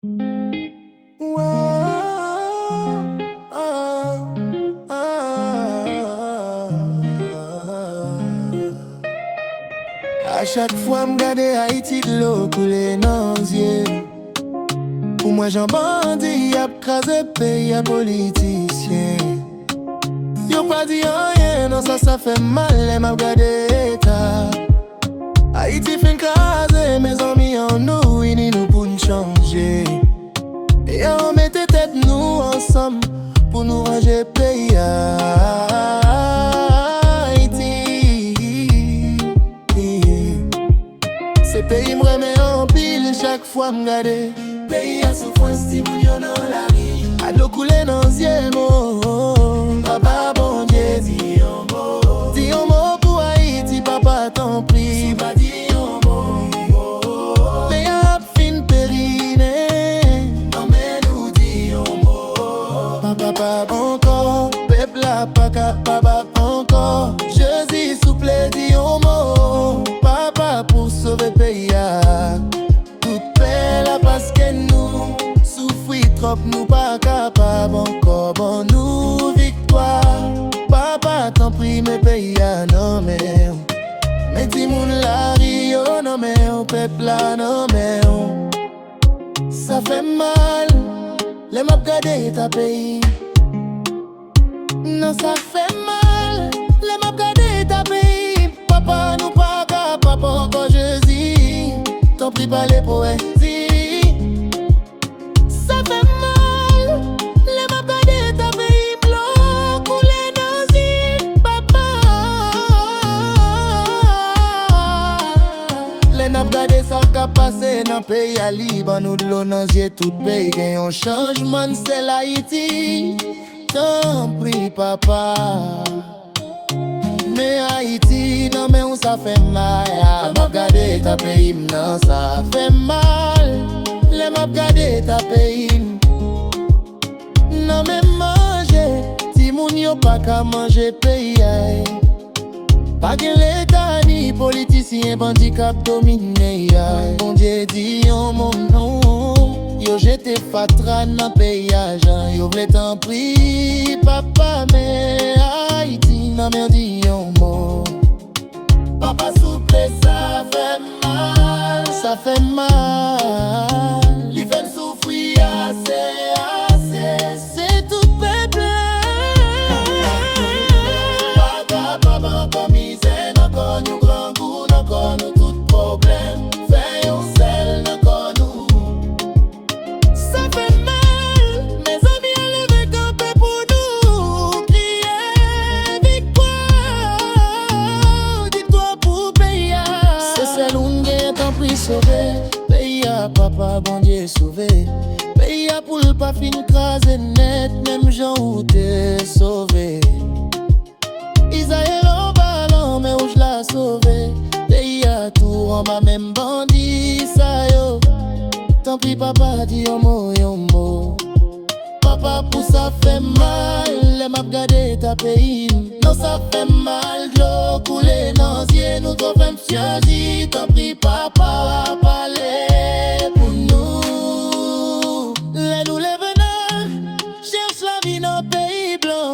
A chaque fois m'gade Haïti de l'eau coule dans les yeux. Pour moi j'en bandit, y'a crasé pays, y'a politicien. Yo pas dit rien, non ça fait mal, m'a regardé état. Haïti fin craser, mes amis en nous, ils nous pour nous changer. Et on mettait tête nous ensemble, pour nous ranger pays Haïti. Ces pays me remet en pile chaque fois m'gade. Pays à souffrance, si vous y'en dans la vie. A de l'eau couler dans les yeux, papa bon Dieu, dis un mot pour Haïti, papa t'en prie. Si pas dis un mot, mais y'a fin périne. Non mais nous dis un mot. Papa encore, peuple la pas capable encore. Je dis souple, dis un mot. Papa pour sauver pays. Toute paix là parce que nous souffrir trop, nous pas capables encore. Bon nous victoire. Papa t'en prie mes pays à non mais dis moun la rio non mais on peuple là non mais ça fait mal. Les m'a gardé ta pays. Non ça fait mal. Les m'a gardé ta pays. Papa nous pas capable encore je dis. T'en prie pas les poésies. Ça fait mal. Les m'a gardé ta pays. Blanc coulé dans l'île. Papa les n'a gardé ça qu'a passé dans pays à Liban. Nous de l'eau dans yeux tout pays. Gagne un changement c'est l'Haïti. T'en prie papa. Mais Haïti, non mais on ça fait mal. M'a gardé ta pays, non ça fait mal. Les m'a gardé ta pays. Non mais manger, si moun yo pas qu'à manger pays. Pas que l'État ni politicien, bandit cap dominé. Mon Dieu dit en mon nom. Yo j'étais fatra dans paysage. Yo v'lait t'en prie papa mais Haïti non mais dis un mot. Papa souple ça fait mal. Ça fait mal. Li fait souffrir assez. C'est tout peuple. Pas capable encore misère. Encore nous grand goût. Encore nous tout problème. Fais un sel encore nous. Ça fait mal. Mes amis enlevez camper pour nous. Crier victoire. Dis-toi pour payer. C'est celle où m'gagne t'en prie sauver. Payer papa bon Dieu sauver. Payer pour le pas fin craser net. Même gens où t'es sauvé. Isaïe en ballon mais où je l'ai sauvé. Payer tout en bas même bandit ça yo. Tant pis papa dis un mot. Papa pour ça fait mal. Les m'a gardé ta pays. Non ça fait mal. De l'eau coulée dans les yeux. Nous trop fait m'siazi. Tant pis papa parler pour nous. Les nous les venants cherche la vie dans pays blanc.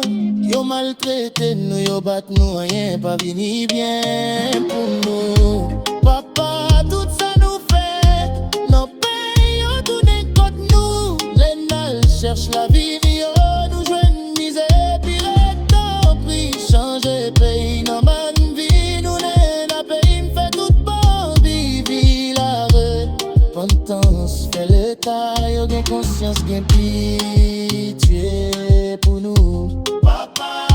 Yo maltraité nous, yo bat nous, rien pas vini bien pour nous. Papa tout ça nous fait. Nos pays yo tourné contre nous. Les nal cherche la vie, yo nous joignent misère. Pire tant pis changer pays. Non man vie nous n'est la pays. M'fait tout bon vivi la repentance. Fait l'état, yo gen conscience, gen pitié pour nous. Papa